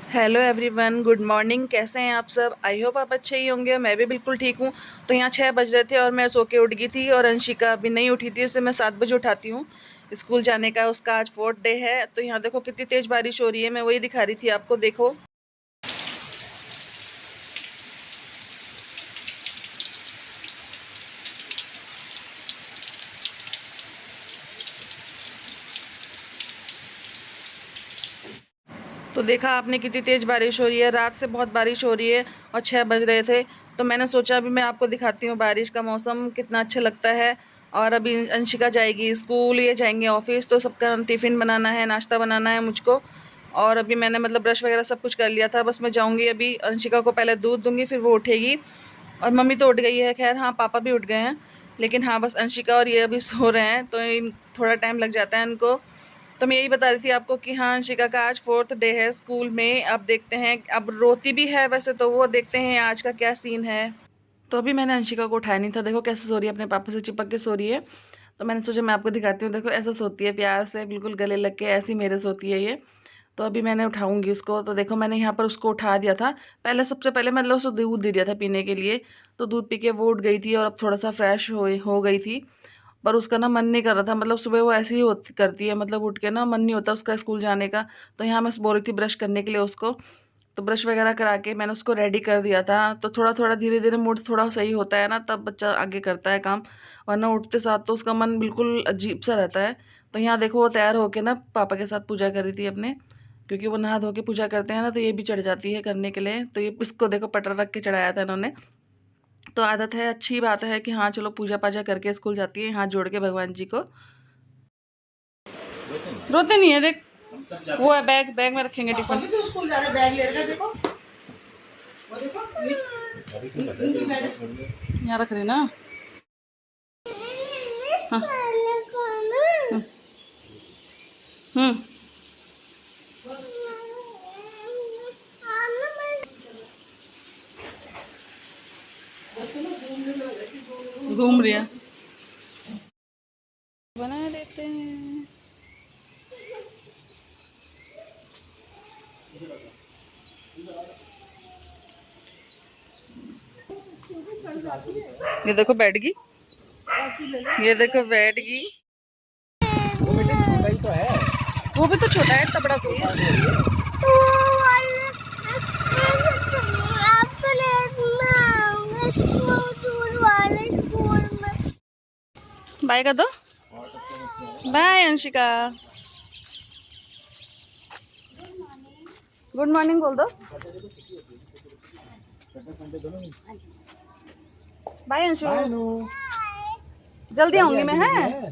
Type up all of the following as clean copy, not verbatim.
Hello everyone, good morning. कैसे हैं आप सब? आई होप आप अच्छे ही होंगे। मैं भी बिल्कुल ठीक हूँ। तो यहाँ 6 बज रहे थे और मैं सो के उठ गई थी और अंशिका अभी नहीं उठी थी। इसे मैं 7 बजे उठाती हूँ। स्कूल जाने का उसका आज 4th डे है। तो यहाँ देखो कितनी तेज़ बारिश हो रही है। मैं वही दिखा रही थी आपको, देखो। तो देखा आपने कितनी तेज़ बारिश हो रही है। रात से बहुत बारिश हो रही है और 6 बज रहे थे। तो मैंने सोचा अभी मैं आपको दिखाती हूँ बारिश का मौसम कितना अच्छा लगता है। और अभी अंशिका जाएगी स्कूल, ये जाएंगे ऑफिस। तो सबका टिफ़िन बनाना है, नाश्ता बनाना है मुझको। और अभी मैंने मतलब ब्रश वगैरह सब कुछ कर लिया था। बस मैं जाऊँगी अभी, अंशिका को पहले दूध दूँगी, फिर वो उठेगी। और मम्मी तो उठ गई है, खैर हाँ पापा भी उठ गए हैं। लेकिन हाँ, बस अंशिका और ये अभी सो रहे हैं। तो थोड़ा टाइम लग जाता है इनको। तो मैं यही बता रही थी आपको कि हाँ, अंशिका का आज 4th डे है स्कूल में। अब देखते हैं, अब रोती भी है वैसे तो वो, देखते हैं आज का क्या सीन है। तो अभी मैंने अंशिका को उठाया नहीं था। देखो कैसे सो रही है, अपने पापा से चिपक के सो रही है। तो मैंने सोचा मैं आपको दिखाती हूँ। देखो ऐसा सोती है प्यार से, बिल्कुल गले लग के, ऐसी मेरे सोती है ये। तो अभी मैंने उठाऊंगी उसको। तो देखो मैंने यहाँ पर उसको उठा दिया था। पहले सबसे पहले मतलब उसको दूध दे दिया था पीने के लिए। तो दूध पी के वो उठ गई थी और अब थोड़ा सा फ्रेश हो गई थी। पर उसका ना मन नहीं कर रहा था। मतलब सुबह वो ऐसी ही होती करती है, मतलब उठ के ना मन नहीं होता उसका स्कूल जाने का। तो यहाँ मैं बोल रही थी ब्रश करने के लिए उसको। तो ब्रश वगैरह करा के मैंने उसको रेडी कर दिया था। तो थोड़ा थोड़ा धीरे धीरे मूड थोड़ा सही होता है ना, तब बच्चा आगे करता है काम। वरना उठते साथ तो उसका मन बिल्कुल अजीब सा रहता है। तो यहाँ देखो वो तैयार होके ना पापा के साथ पूजा कर रही थी अपने। क्योंकि वो नहा धो के पूजा करते हैं ना, तो ये भी चढ़ जाती है करने के लिए। तो ये इसको देखो पटर रख के चढ़ाया था इन्होंने। तो आदत है, अच्छी बात है कि हाँ चलो पूजा पाजा करके स्कूल जाती है, हाथ जोड़ के भगवान जी को। रोते नहीं है, देख वो है, बैग बैग में रखेंगे टिफिन। तो स्कूल जा रहे, बैग ले रखा, देखो वो देखो यहाँ रख रहे ना। हाँ। हम्म। घूम रही है, बना देते हैं। ये देखो बैठ गई, ये देखो बैठ गई। वो बेटे छोटा ही तो है, वो भी तो छोटा है, इतना बड़ा कोई है। बाय कर दो, बाय अंशिका, गुड मॉर्निंग बोल दो, बाय अंशु, जल्दी आऊंगी मैं, है।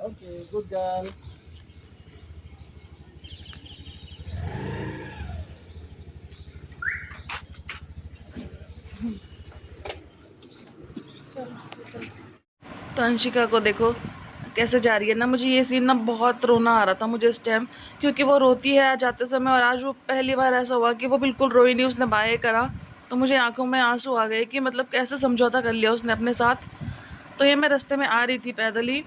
Okay good girl. तो अंशिका को देखो कैसे जा रही है ना। मुझे ये सीन ना बहुत रोना आ रहा था मुझे इस टाइम, क्योंकि वो रोती है जाते समय। और आज वो पहली बार ऐसा हुआ कि वो बिल्कुल रोई नहीं, उसने बाय करा। तो मुझे आंखों में आंसू आ गए कि मतलब कैसे समझौता कर लिया उसने अपने साथ। तो ये मैं रास्ते में आ रही थी पैदल ही।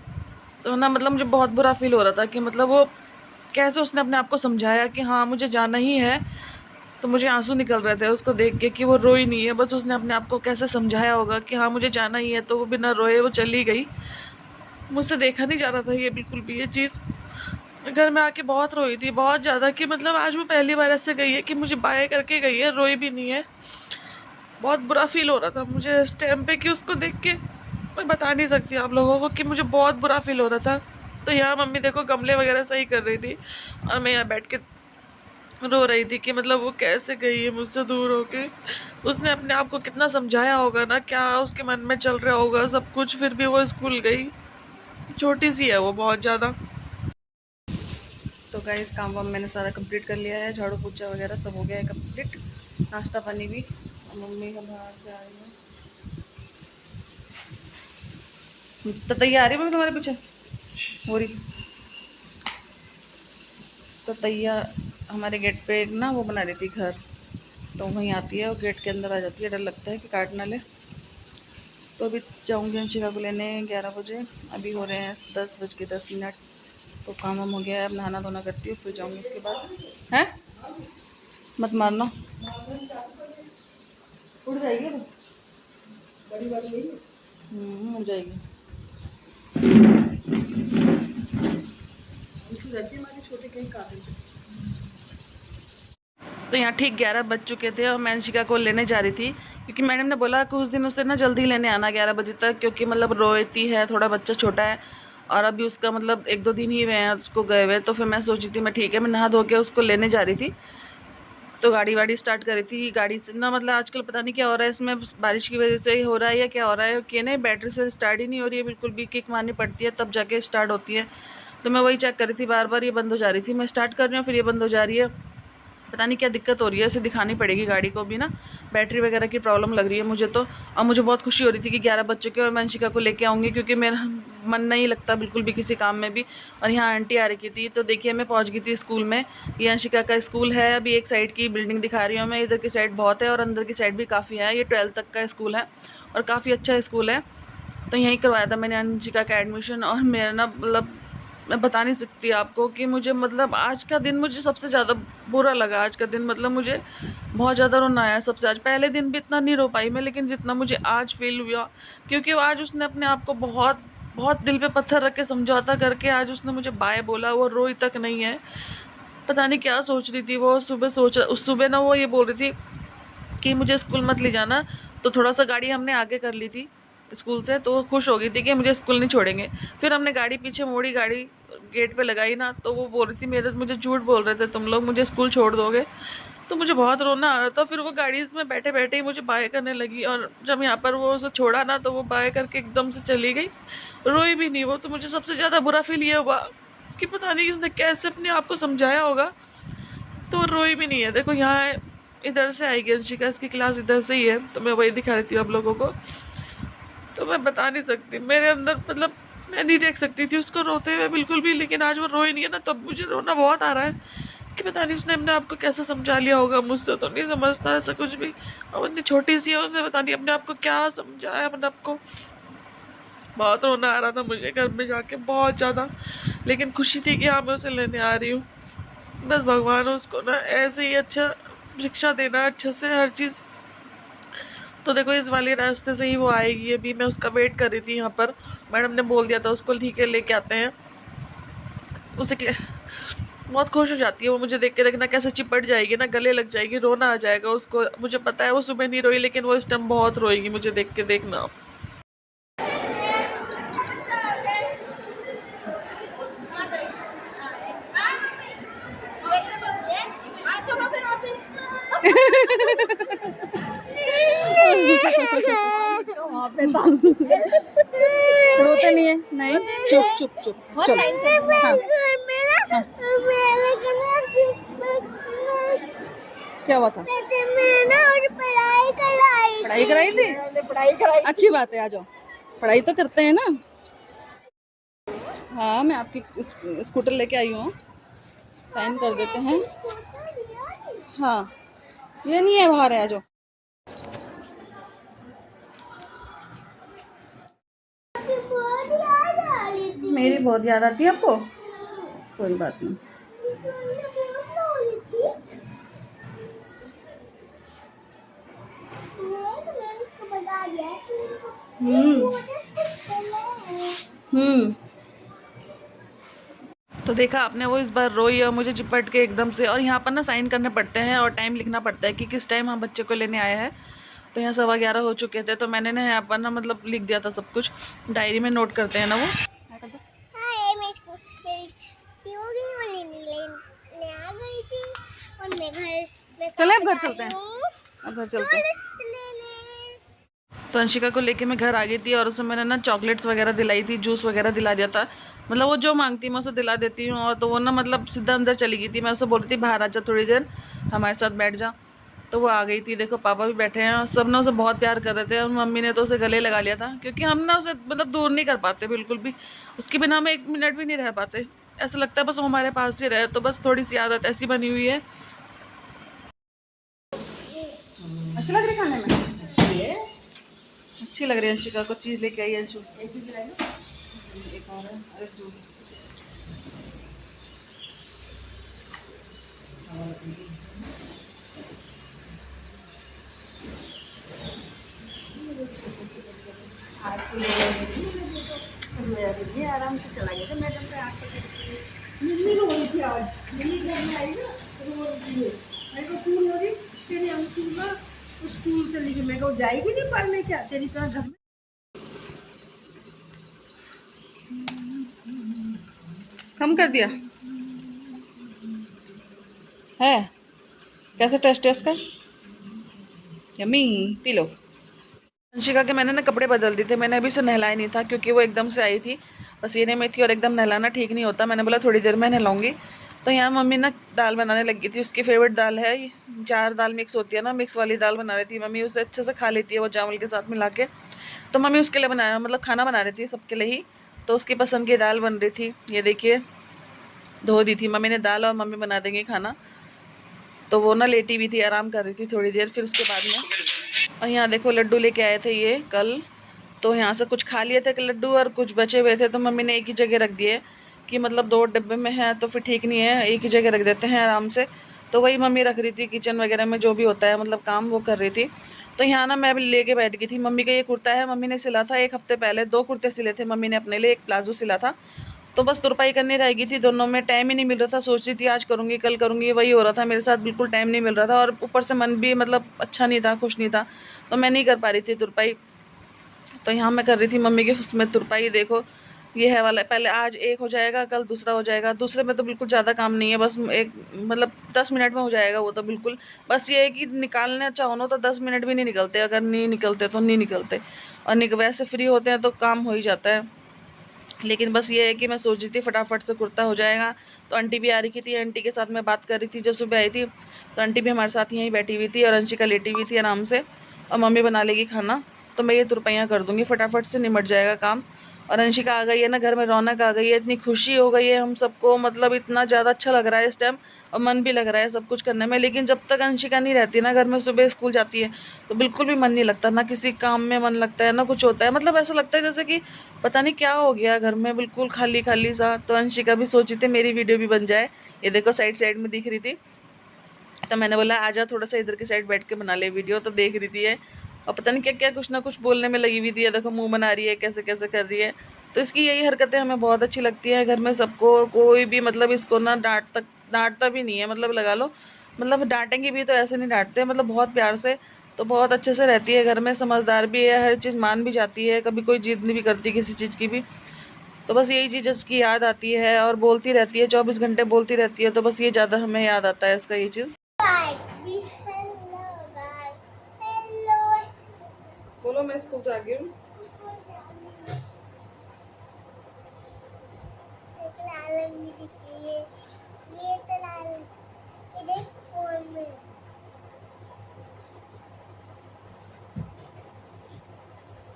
तो ना मतलब मुझे बहुत बुरा फील हो रहा था कि मतलब वो कैसे उसने अपने आप को समझाया कि हाँ मुझे जाना ही है। तो मुझे आंसू निकल रहे थे उसको देख के कि वो रोई नहीं है, बस उसने अपने आप को कैसे समझाया होगा कि हाँ मुझे जाना ही है। तो वो बिना रोए वो चली गई। मुझसे देखा नहीं जा रहा था ये बिल्कुल भी ये चीज़। घर में आके बहुत रोई थी, बहुत ज़्यादा, कि मतलब आज वो पहली बार ऐसे गई है कि मुझे बाय करके गई है, रोई भी नहीं है। बहुत बुरा फील हो रहा था मुझे इस टाइम पे कि उसको देख के मैं बता नहीं सकती आप लोगों को कि मुझे बहुत बुरा फील हो रहा था। तो यहाँ मम्मी देखो गमले वगैरह सही कर रही थी और मैं यहाँ बैठ के रो रही थी कि मतलब वो कैसे गई है मुझसे दूर होके। उसने अपने आप को कितना समझाया होगा ना, क्या उसके मन में चल रहा होगा सब कुछ, फिर भी वो स्कूल गई। छोटी सी है वो बहुत ज़्यादा। तो गाइस काम वाम मैंने सारा कंप्लीट कर लिया है, झाड़ू पोछा वगैरह सब हो गया है कंप्लीट, नाश्ता पानी भी। और मम्मी का बाहर से आ रही है तो तैयार है मम्मी तुम्हारे पीछे हो रही। तो तैयार हमारे गेट पे एक ना वो बना रही थी घर, तो वहीं आती है और गेट के अंदर आ जाती है, डर लगता है कि काट ना ले। तो अभी जाऊँगी अंशिका को लेने 11 बजे। अभी हो रहे हैं 10 बज के 10 मिनट। तो काम वाम हो गया है, अब नहाना धोना करती हूँ फिर जाऊँगी उसके बाद। हैं मत मारना, उड़ जाएगी वो। बड़ी वाली उड़ जाएगी। छोटे कहीं काफी। तो यहाँ ठीक 11 बज चुके थे और मैं अंशिका को लेने जा रही थी, क्योंकि मैडम ने बोला कुछ दिन उसे ना जल्दी लेने आना 11 बजे तक, क्योंकि मतलब रोती है, थोड़ा बच्चा छोटा है और अभी उसका मतलब 1-2 दिन ही हुए हैं उसको गए हुए। तो फिर मैं सोची थी मैं ठीक है, मैं नहा धो के उसको लेने जा रही थी। तो गाड़ी वाड़ी स्टार्ट करी थी। गाड़ी से ना मतलब आजकल पता नहीं क्या हो रहा है, इसमें बारिश की वजह से ही हो रहा है या क्या हो रहा है कि नहीं, बैटरी से स्टार्ट ही नहीं हो रही है बिल्कुल भी। किक मारनी पड़ती है तब जाके स्टार्ट होती है। तो मैं वही चेक कर रही थी, बार बार ये बंद हो जा रही थी। मैं स्टार्ट कर रही हूँ फिर ये बंद हो जा रही है, पता नहीं क्या दिक्कत हो रही है। इसे दिखानी पड़ेगी गाड़ी को भी ना, बैटरी वगैरह की प्रॉब्लम लग रही है मुझे तो। और मुझे बहुत खुशी हो रही थी कि 11 बज चुके और मैं अंशिका को लेके आऊँगी, क्योंकि मेरा मन नहीं लगता बिल्कुल भी किसी काम में भी। और यहाँ आंटी आ रही थी, तो देखिए मैं पहुँच गई थी स्कूल में। ये अंशिका का स्कूल है। अभी एक साइड की बिल्डिंग दिखा रही हूँ मैं, इधर की साइड बहुत है और अंदर की साइड भी काफ़ी है। ये 12th तक का स्कूल है और काफ़ी अच्छा स्कूल है। तो यहीं करवाया था मैंने अंशिका का एडमिशन। और मेरा ना मतलब मैं बता नहीं सकती आपको कि मुझे मतलब आज का दिन मुझे सबसे ज़्यादा बुरा लगा। आज का दिन मतलब मुझे बहुत ज़्यादा रोना आया सबसे। आज पहले दिन भी इतना नहीं रो पाई मैं, लेकिन जितना मुझे आज फील हुआ, क्योंकि आज उसने अपने आप को बहुत बहुत दिल पे पत्थर रख के समझौता करके आज उसने मुझे बाय बोला। वो रोई तक नहीं है, पता नहीं क्या सोच रही थी वो। उस सुबह ना वो ये बोल रही थी कि मुझे स्कूल मत ले जाना। तो थोड़ा सा गाड़ी हमने आगे कर ली थी स्कूल से, तो वो खुश हो गई थी कि मुझे स्कूल नहीं छोड़ेंगे। फिर हमने गाड़ी पीछे मोड़ी, गाड़ी गेट पे लगाई ना, तो वो बोल रही थी मुझे झूठ बोल रहे थे तुम लोग, मुझे स्कूल छोड़ दोगे। तो मुझे बहुत रोना आ रहा था। फिर वो गाड़ी में बैठे बैठे ही मुझे बाय करने लगी, और जब यहाँ पर वो उसे छोड़ा ना तो वो बाय करके एकदम से चली गई, रोई भी नहीं वो। तो मुझे सबसे ज़्यादा बुरा फील ये हुआ कि पता नहीं उसने कैसे अपने आप को समझाया होगा, तो रोई भी नहीं है। देखो यहाँ इधर से आएगी अंशिका, इसकी क्लास इधर से ही है, तो मैं वही दिखा रही थी आप लोगों को। तो मैं बता नहीं सकती, मेरे अंदर मतलब मैं नहीं देख सकती थी उसको रोते हुए बिल्कुल भी, लेकिन आज वो रोई नहीं है ना, तब मुझे रोना बहुत आ रहा है कि पता नहीं उसने अपने आप को कैसे समझा लिया होगा। मुझसे तो नहीं समझता ऐसा कुछ भी, और इतनी छोटी सी है, उसने पता नहीं अपने आप को क्या समझाया अपने आप को। बहुत रोना आ रहा था मुझे घर में जाके, बहुत ज़्यादा, लेकिन खुशी थी कि हाँ मैं उसे लेने आ रही हूँ। बस भगवान उसको ना ऐसे ही अच्छा शिक्षा देना, अच्छे से हर चीज़। तो देखो इस वाले रास्ते से ही वो आएगी। अभी मैं उसका वेट कर रही थी यहाँ पर, मैडम ने बोल दिया था उसको ठीक है लेके आते हैं उसे। बहुत खुश हो जाती है वो मुझे देख के, देखना कैसे चिपट जाएगी ना, गले लग जाएगी, रोना आ जाएगा उसको। मुझे पता है वो सुबह नहीं रोई, लेकिन वो इस टाइम बहुत रोएगी मुझे देख के, देखना आप। रोते नहीं है, नहीं, चुप चुप चुप चलो। हाँ। हाँ। क्या हुआ था? पढ़ाई कराई थी, अच्छी बात है, आ जाओ, पढ़ाई तो करते हैं ना। हाँ मैं आपकी स्कूटर लेके आई हूँ, साइन कर देते हैं। हाँ ये नहीं है, बाहर है, आ जाओ। मेरी बहुत याद आती है आपको? कोई बात नहीं। तो देखा आपने, वो इस बार रोई और मुझे चिपट के एकदम से। और यहाँ पर ना साइन करने पड़ते हैं और टाइम लिखना पड़ता है कि किस टाइम हम बच्चे को लेने आए हैं। तो यहाँ 11:15 हो चुके थे, तो मैंने ना यहाँ पर ना मतलब लिख दिया था सब कुछ, डायरी में नोट करते हैं ना वो। चले अब घर चलते हैं, अब घर चलते हैं। तो अंशिका को लेके मैं घर आ गई थी और उसे मैंने ना चॉकलेट्स वगैरह दिलाई थी, जूस वगैरह दिला दिया था। मतलब वो जो मांगती मैं उसे दिला देती हूँ। और तो वो ना मतलब सीधा अंदर चली गई थी, मैं उसे बोल रही थी बाहर आ जा थोड़ी देर, हमारे साथ बैठ जा। तो वो आ गई थी। देखो पापा भी बैठे हैं और सब ने उसे बहुत प्यार कर रहे थे, और मम्मी ने तो उसे गले लगा लिया था, क्योंकि हम ना उसे मतलब दूर नहीं कर पाते बिल्कुल भी, उसके बिना हम 1 मिनट भी नहीं रह पाते। ऐसा लगता है बस वो हमारे पास ही रहे। तो बस थोड़ी सी आदत ऐसी बनी हुई है। अच्छा लग रही खाने में, अच्छी लग रही है। अंशिका को चीज़ लेके आई अंशु, एक और है, अरे जूस। आज तो ले गई तो मेरा भी आराम से चला गया था मैडम पे आके मम्मी को बोली थी आज मम्मी घर में आई ना तो वो बोली मेरे को स्कूल हो रही तेरी अंशुल ना स्कूल चली गई मेरे को जाएगी नहीं पढ़ने क्या तेरी तरह घर में कम कर दिया है। कैसे टेस्ट टेस्ट कर यम्मी पी लो। अंशिका के मैंने ना कपड़े बदल दिए थे, मैंने अभी उसे नहलाया नहीं था क्योंकि वो एकदम से आई थी पसीने में थी और एकदम नहलाना ठीक नहीं होता। मैंने बोला थोड़ी देर में नहलाऊंगी। तो यहाँ मम्मी ना दाल बनाने लगी थी, उसकी फेवरेट दाल है, 4 दाल मिक्स होती है ना, मिक्स वाली दाल बना रही थी मम्मी। उसे अच्छे से खा लेती है वो चावल के साथ मिला के। तो मम्मी उसके लिए बना मतलब खाना बना रही थी सबके लिए ही, तो उसकी पसंद की दाल बन रही थी। ये देखिए धो दी थी मम्मी ने दाल और मम्मी बना देंगे खाना। तो वो ना लेटी हुई थी, आराम कर रही थी थोड़ी देर, फिर उसके बाद में। और यहाँ देखो लड्डू लेके आए थे ये कल, तो यहाँ से कुछ खा लिए थे लड्डू और कुछ बचे हुए थे, तो मम्मी ने एक ही जगह रख दिए कि मतलब 2 डिब्बे में है तो फिर ठीक नहीं है, एक ही जगह रख देते हैं आराम से। तो वही मम्मी रख रही थी किचन वगैरह में जो भी होता है मतलब काम वो कर रही थी। तो यहाँ ना मैं लेके बैठ गई थी। मम्मी का ये कुर्ता है, मम्मी ने सिला था 1 हफ्ते पहले, 2 कुर्ते सिले थे मम्मी ने अपने लिए, 1 प्लाजो सिला था। तो बस तुरपाई करनी रह गई थी, दोनों में टाइम ही नहीं मिल रहा था। सोच रही थी आज करूँगी कल करूँगी, वही हो रहा था मेरे साथ, बिल्कुल टाइम नहीं मिल रहा था। और ऊपर से मन भी मतलब अच्छा नहीं था, खुश नहीं था, तो मैं नहीं कर पा रही थी तुरपाई। तो यहाँ मैं कर रही थी मम्मी के उसमें तुरपाई। देखो ये है वाला, पहले आज एक हो जाएगा कल दूसरा हो जाएगा। दूसरे में तो बिल्कुल ज़्यादा काम नहीं है, बस एक मतलब 10 मिनट में हो जाएगा वो तो बिल्कुल। बस ये है कि निकालने चाहो ना तो 10 मिनट भी नहीं निकलते, अगर नहीं निकलते तो नहीं निकलते, और वैसे फ्री होते हैं तो काम हो ही जाता है। लेकिन बस ये है कि मैं सोच रही थी फटाफट से कुर्ता हो जाएगा। तो आंटी भी आ रही थी, आंटी के साथ मैं बात कर रही थी जो सुबह आई थी। तो आंटी भी हमारे साथ यहीं बैठी हुई थी और अंशिका लेटी हुई थी आराम से, और मम्मी बना लेगी खाना। तो मैं ये तुरपाइयाँ कर दूँगी, फटाफट से निमट जाएगा काम। और अंशिका आ गई है ना, घर में रौनक आ गई है, इतनी खुशी हो गई है हम सबको, मतलब इतना ज़्यादा अच्छा लग रहा है इस टाइम, और मन भी लग रहा है सब कुछ करने में। लेकिन जब तक अंशिका नहीं रहती ना घर में, सुबह स्कूल जाती है तो बिल्कुल भी मन नहीं लगता, ना किसी काम में मन लगता है ना कुछ होता है। मतलब ऐसा लगता है जैसे कि पता नहीं क्या हो गया घर में, बिल्कुल खाली खाली सा। तो अंशिका भी सोची थी मेरी वीडियो भी बन जाए, ये देखो साइड साइड में दिख रही थी। तो मैंने बोला आजा थोड़ा सा इधर की साइड बैठ के बना ले वीडियो। तो देख रही थी ये, और पता नहीं क्या क्या कुछ ना कुछ बोलने में लगी हुई थी। देखो मुंह बना रही है, कैसे कैसे कर रही है। तो इसकी यही हरकतें हमें बहुत अच्छी लगती हैं घर में सबको। कोई भी मतलब इसको ना डांटता भी नहीं है, मतलब लगा लो, मतलब डांटेंगे भी तो ऐसे नहीं डांटते, मतलब बहुत प्यार से। तो बहुत अच्छे से रहती है घर में, समझदार भी है, हर चीज़ मान भी जाती है, कभी कोई जिद नहीं भी करती किसी चीज़ की भी। तो बस यही चीज़ इसकी याद आती है, और बोलती रहती है 24 घंटे बोलती रहती है, तो बस ये ज़्यादा हमें याद आता है इसका ये चीज़। बोलो मैं स्कूल से आ गई हूँ।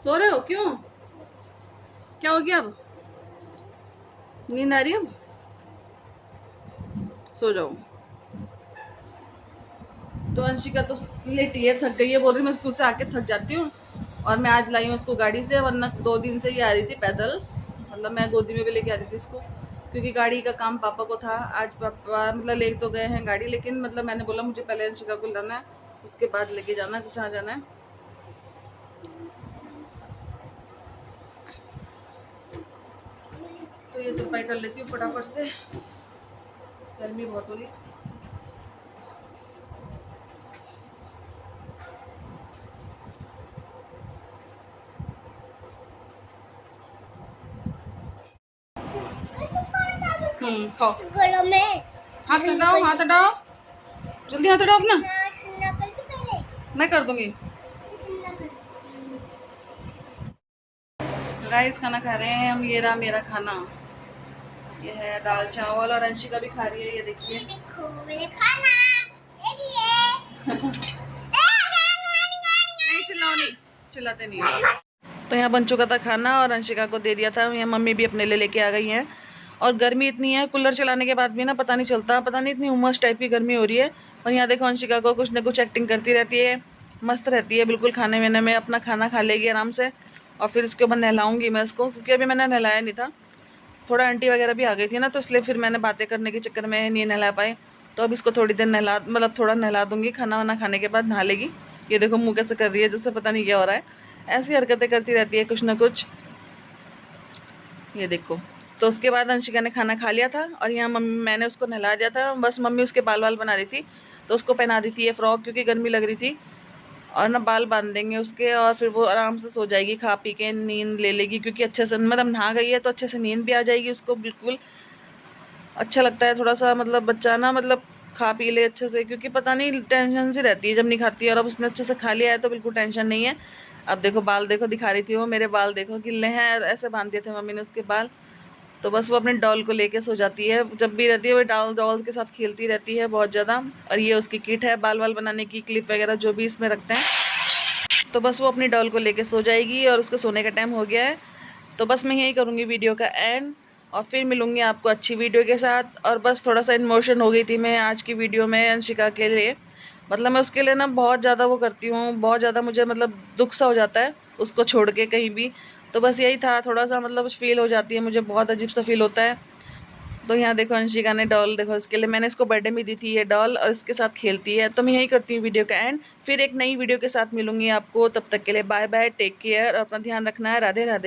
सो रहे हो क्यों? क्या हो गया अब? नींद आ रही है अब? सो जाओ। तो अंशिका तो लेटी है, थक गई है, बोल रही मैं स्कूल से आके थक जाती हूँ। और मैं आज लाई हूँ उसको गाड़ी से, वरना 2 दिन से ही आ रही थी पैदल, मतलब मैं गोदी में भी लेके आ रही थी इसको, क्योंकि गाड़ी का काम पापा को था। आज पापा मतलब ले तो गए हैं गाड़ी, लेकिन मतलब मैंने बोला मुझे पहले अंशिका को लाना है, उसके बाद लेके जाना है जहाँ जाना है। तो ये तुरपाई कर लेती हूँ फटाफट से, गर्मी बहुत हो रही है। खाओ। गलों में हाथ हटाओ, हाथ हटाओ, जल्दी हाथ हटाओ अपना। ठंडा कर दो पहले मैं कर दूंगी। गाइस खाना खा रहे हैं हम, ये रहा मेरा खाना, ये है दाल चावल, और अंशिका भी खा रही है, ये देखिए। देखो मेरे खाना नहीं चिल्लाओ, नहीं चिल्लाते नहीं है। तो यहाँ बन चुका था खाना और अंशिका को दे दिया था। यहाँ मम्मी भी अपने लिए लेके आ गई हैं। और गर्मी इतनी है, कूलर चलाने के बाद भी ना पता नहीं चलता, पता नहीं इतनी उमस टाइप की गर्मी हो रही है। और यहाँ देखो अंशिका को कुछ ना कुछ एक्टिंग करती रहती है, मस्त रहती है बिल्कुल। खाने वाने में अपना खाना खा लेगी आराम से, और फिर इसके ऊपर नहलाऊँगी मैं इसको, क्योंकि अभी मैंने नहलाया नहीं था। थोड़ा आंटी वगैरह भी आ गई थी ना, तो इसलिए फिर मैंने बातें करने के चक्कर में नहीं नहला पाए। तो अब इसको थोड़ी देर नहला मतलब थोड़ा नहला दूँगी, खाना वाना खाने के बाद नहा लेगी। ये देखो मुँह कैसे कर रही है, जैसे पता नहीं क्या हो रहा है। ऐसी हरकतें करती रहती है कुछ ना कुछ। ये देखो। तो उसके बाद अंशिका ने खाना खा लिया था और यहाँ मैंने उसको नहला दिया था। बस मम्मी उसके बाल वाल बना रही थी तो उसको पहना दी थी ये फ्रॉक, क्योंकि गर्मी लग रही थी। और ना बाल बांध देंगे उसके और फिर वो आराम से सो जाएगी, खा पी के नींद ले लेगी, क्योंकि अच्छे से मतलब नहा गई है तो अच्छे से नींद भी आ जाएगी उसको। बिल्कुल अच्छा लगता है थोड़ा सा, मतलब बच्चा ना मतलब खा पी ले अच्छे से, क्योंकि पता नहीं टेंशन सी रहती है जब नहीं खाती है। और अब उसने अच्छे से खा लिया है तो बिल्कुल टेंशन नहीं है। अब देखो बाल देखो, दिखा रही थी वो, मेरे बाल देखो गिल्ले हैं, ऐसे बांध दिए थे मम्मी ने उसके बाल। तो बस वो अपने डॉल को लेके सो जाती है, जब भी रहती है वो डॉल के साथ खेलती रहती है बहुत ज़्यादा। और ये उसकी किट है बाल वाल बनाने की, क्लिप वगैरह जो भी इसमें रखते हैं। तो बस वो अपनी डॉल को लेके सो जाएगी और उसके सोने का टाइम हो गया है। तो बस मैं यही करूँगी वीडियो का एंड, और फिर मिलूँगी आपको अच्छी वीडियो के साथ। और बस थोड़ा सा इमोशन हो गई थी मैं आज की वीडियो में अंशिका के लिए। मतलब मैं उसके लिए ना बहुत ज़्यादा वो करती हूँ, बहुत ज़्यादा मुझे मतलब दुख सा हो जाता है उसको छोड़ के कहीं भी। तो बस यही था, थोड़ा सा मतलब फील हो जाती है मुझे, बहुत अजीब सा फील होता है। तो यहाँ देखो अंशिका ने डॉल, देखो इसके लिए मैंने इसको बर्थडे में दी थी ये डॉल, और इसके साथ खेलती है। तो मैं यही करती हूँ वीडियो का एंड, फिर एक नई वीडियो के साथ मिलूँगी आपको। तब तक के लिए बाय बाय, टेक केयर और अपना ध्यान रखना है। राधे राधे।